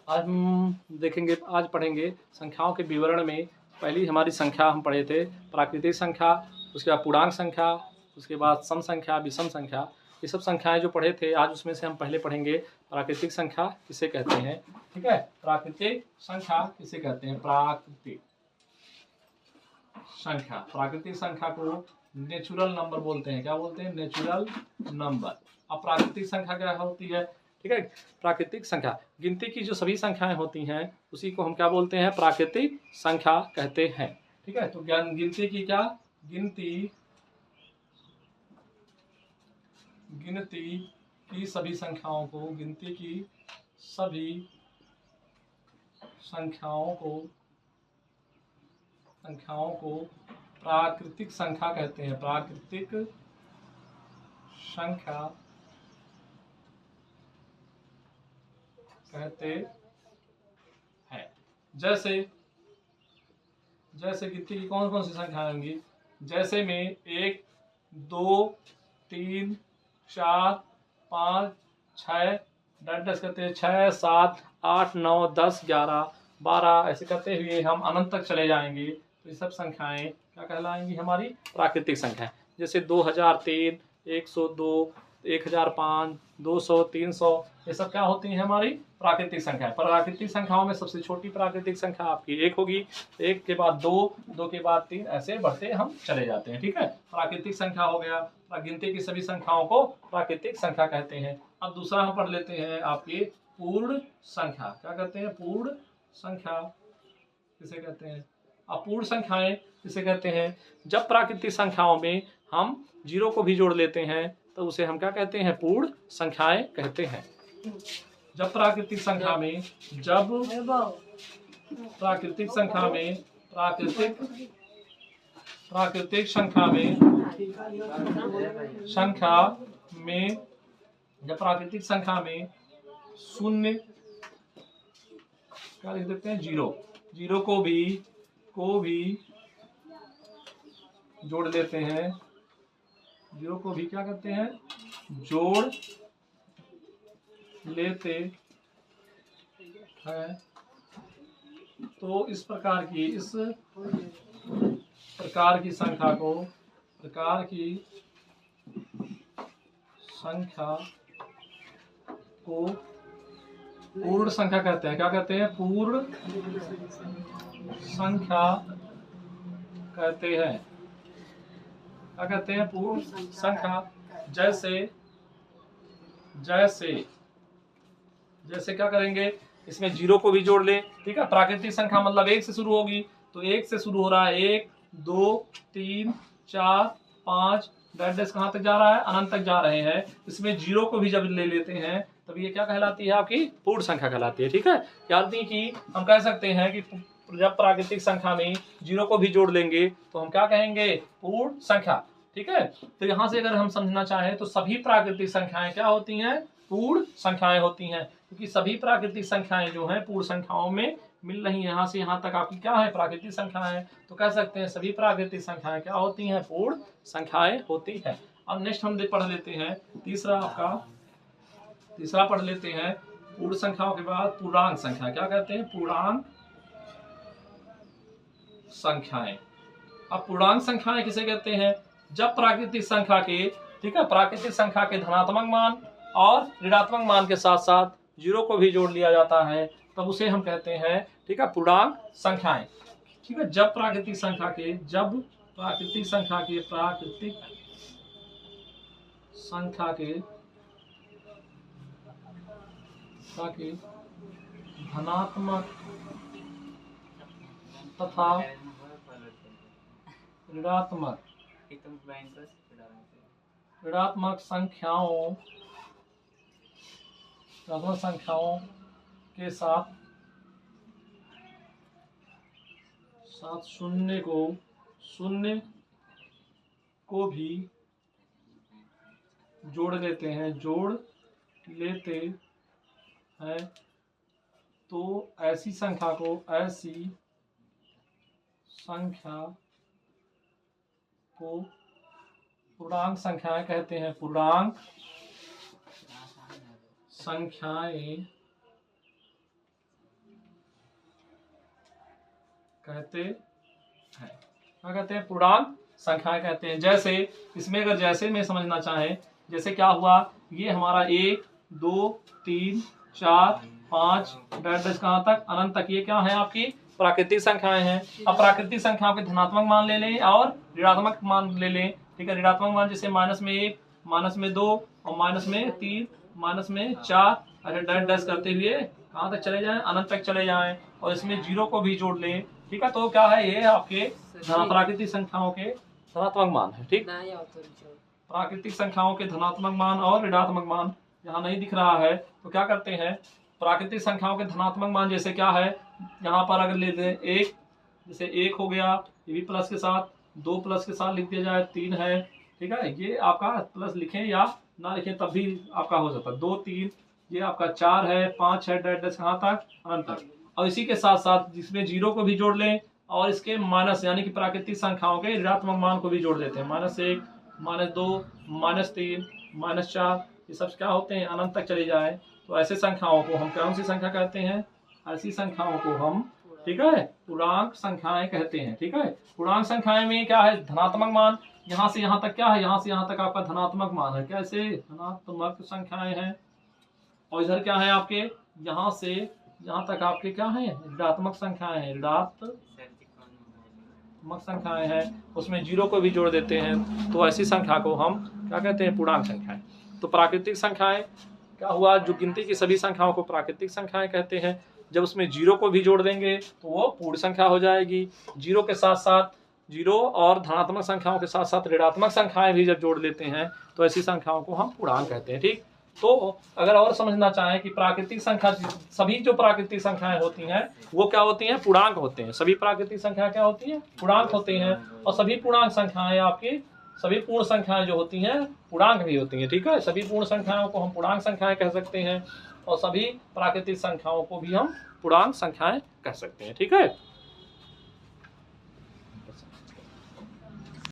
आज हम देखेंगे, आज पढ़ेंगे संख्याओं के विवरण में। पहली हमारी संख्या हम पढ़े थे प्राकृतिक संख्या, उसके बाद पूर्णांक संख्या, उसके बाद सम संख्या, विषम संख्या, ये सब संख्याएं जो पढ़े थे। आज उसमें से हम पहले पढ़ेंगे प्राकृतिक संख्या किसे कहते हैं। ठीक है, प्राकृतिक संख्या किसे कहते हैं। प्राकृतिक संख्या, प्राकृतिक संख्या को नेचुरल नंबर बोलते हैं। क्या बोलते हैं? Natural number. अब प्राकृतिक संख्या क्या होती है? ठीक है, प्राकृतिक संख्या गिनती की जो सभी संख्याएं होती हैं उसी को हम क्या बोलते हैं? प्राकृतिक संख्या कहते हैं। ठीक है, तो गिनती की क्या, गिनती की सभी संख्याओं को, गिनती की सभी संख्याओं को प्राकृतिक संख्या कहते हैं। प्राकृतिक संख्या कहते हैं। जैसे गिनती की कौन कौन सी संख्याएं होंगी? जैसे में 1, 2, 3, 4, 5, 6, डंडस करते हैं 6, 7, 8, 9, 10, 11, 12 ऐसे करते हुए हम अनंत तक चले जाएंगे। तो ये सब संख्याएं क्या कहलाएंगी? हमारी प्राकृतिक संख्या। जैसे 2003, 102, 1005, 200, 300, ये सब क्या होती है? हमारी प्राकृतिक संख्या। प्राकृतिक संख्याओं में सबसे छोटी प्राकृतिक संख्या आपकी 1 होगी, 1 के बाद 2, 2 के बाद 3, ऐसे बढ़ते हम चले जाते हैं। ठीक है, प्राकृतिक संख्या हो गया। गिनती की सभी संख्याओं को प्राकृतिक संख्या कहते हैं। अब दूसरा हम पढ़ लेते हैं आपकी पूर्ण संख्या। क्या कहते हैं? पूर्ण संख्या किसे कहते हैं? अपूर्ण संख्याएं किसे कहते हैं? जब प्राकृतिक संख्याओं में हम जीरो को भी जोड़ लेते हैं तो उसे हम क्या कहते हैं? पूर्ण संख्याएं कहते हैं। जब प्राकृतिक संख्या में प्राकृतिक संख्या में जब प्राकृतिक संख्या में शून्य क्या लिख देते हैं? जीरो को भी जोड़ लेते हैं। जीरो को भी क्या करते हैं? जोड़ लेते हैं। तो इस प्रकार की संख्या को पूर्ण संख्या कहते हैं। क्या कहते हैं? पूर्ण संख्या कहते हैं। क्या कहते हैं? पूर्ण संख्या। जैसे क्या करेंगे? इसमें जीरो को भी जोड़ ले। ठीक है, प्राकृतिक संख्या मतलब 1 से शुरू होगी, तो 1 से शुरू हो रहा है। 1, 2, 3, 4, 5, डैश कहाँ तक जा रहा है? अनंत तक जा रहे हैं। इसमें जीरो को भी जब ले लेते हैं तब ये क्या कहलाती है? आपकी पूर्ण संख्या कहलाती है। ठीक है, यानी कि हम कह सकते हैं कि जब प्राकृतिक संख्या में जीरो को भी जोड़ लेंगे तो हम क्या कहेंगे? पूर्ण संख्या। ठीक है, तो यहाँ से अगर हम समझना चाहें तो सभी प्राकृतिक संख्याएं क्या होती हैं? पूर्ण संख्याएं होती हैं, क्योंकि सभी प्राकृतिक संख्याएं जो हैं पूर्ण संख्याओं में मिल रही है। यहाँ से यहाँ तक आपकी क्या है? प्राकृतिक संख्या है। तो कह सकते हैं सभी प्राकृतिक संख्याएं क्या होती हैं? पूर्ण संख्याएं होती हैं। अब नेक्स्ट हम पढ़ लेते हैं तीसरा पढ़ लेते हैं पूर्ण संख्याओं के बाद पूर्णांक संख्या। क्या कहते हैं? पूर्णांक संख्याएं। अब पूर्णांक संख्याएं किसे कहते हैं? जब प्राकृतिक संख्या के, ठीक है, प्राकृतिक संख्या के धनात्मक मान और ऋणात्मक मान के साथ साथ जीरो को भी जोड़ लिया जाता है तब उसे हम कहते हैं, ठीक है, पूर्णांक संख्याएं। ठीक है, जब प्राकृतिक संख्या के धनात्मक तथा ऋणात्मक संख्याओं के साथ शून्य को भी जोड़ लेते हैं तो ऐसी संख्या को पूर्णांक संख्याएं कहते हैं। पूर्णांक संख्याएं कहते हैं। क्या कहते हैं? पूर्णांक संख्याएं कहते हैं। जैसे इसमें अगर जैसे में समझना चाहें, जैसे क्या हुआ, ये हमारा 1 2 3 4 5 डैश कहाँ तक, अनंत तक, ये क्या है आपकी प्राकृतिक संख्याएं हैं। अब प्राकृतिक संख्याओं के धनात्मक मान ले लें और ऋणात्मक मान ले लें। ठीक है, ऋणात्मक मान जैसे -1 -2 और -3 -4, अरे डैश करते हुए कहाँ तक चले जाएं, अनंत तक चले जाएं, और इसमें 0 को भी जोड़ लें। ठीक है, तो क्या है, ये आपके प्राकृतिक संख्याओं के धनात्मक मान है। ठीक, प्राकृतिक संख्याओं के धनात्मक मान और ऋणात्मक मान यहाँ नहीं दिख रहा है, तो क्या करते हैं, प्राकृतिक संख्याओं के धनात्मक मान जैसे क्या है, यहाँ पर अगर ले लें 1, जैसे 1 हो गया, ये भी प्लस के साथ, 2 प्लस के साथ लिख दिया जाए, 3 है। ठीक है, ये आपका प्लस लिखें या ना लिखें तब भी आपका हो जाता है, 2 3, ये आपका 4 है, 5 है, डैश कहाँ तक, अनंत तक। और इसी के साथ साथ जिसमें 0 को भी जोड़ लें और इसके माइनस यानी कि प्राकृतिक संख्याओं के ऋणात्मक मान को भी जोड़ देते हैं, -1 -2 -3 -4, ये सब क्या होते हैं, अनंत तक चले जाए। तो ऐसे संख्याओं को हम कौन सी संख्या कहते हैं, ऐसी संख्याओं को हम, ठीक है, पूर्णांक संख्याएं कहते हैं। ठीक है, पूर्णांक संख्याएं में क्या है, धनात्मक मान यहाँ से यहाँ तक क्या है, यहाँ से यहाँ तक आपका धनात्मक मान है, कैसे धनात्मक संख्याएं हैं, और इधर क्या है आपके, यहाँ से यहाँ तक आपके क्या है, ऋणात्मक संख्याएं हैं, ऋणात्मक संख्याएं हैं, उसमें 0 को भी जोड़ देते हैं। तो ऐसी संख्या को हम क्या कहते हैं, पूर्णांक संख्याएं। तो प्राकृतिक संख्याएं क्या हुआ, जो गिनती की सभी संख्याओं को प्राकृतिक संख्याएं कहते हैं। जब उसमें 0 को भी जोड़ देंगे तो वो पूर्ण संख्या हो जाएगी। 0 के साथ साथ 0 और धनात्मक संख्याओं के साथ साथ ऋणात्मक संख्याएं भी जब जोड़ लेते हैं तो ऐसी संख्याओं को हम पूर्णांक कहते हैं। ठीक, तो अगर और समझना चाहें कि प्राकृतिक संख्या, सभी जो प्राकृतिक संख्याएं होती हैं वो क्या होती हैं, पूर्णांक होते हैं। सभी प्राकृतिक संख्या क्या होती हैं, पूर्णांक होते हैं। और सभी पूर्णांक संख्याएं आपकी, सभी पूर्ण संख्याएं जो होती हैं पूर्णांक भी होती हैं। ठीक है, सभी पूर्ण संख्याओं को हम पूर्णांक संख्याएं कह सकते हैं और सभी प्राकृतिक संख्याओं को भी हम पूर्णांक संख्याएं कह सकते हैं। ठीक है।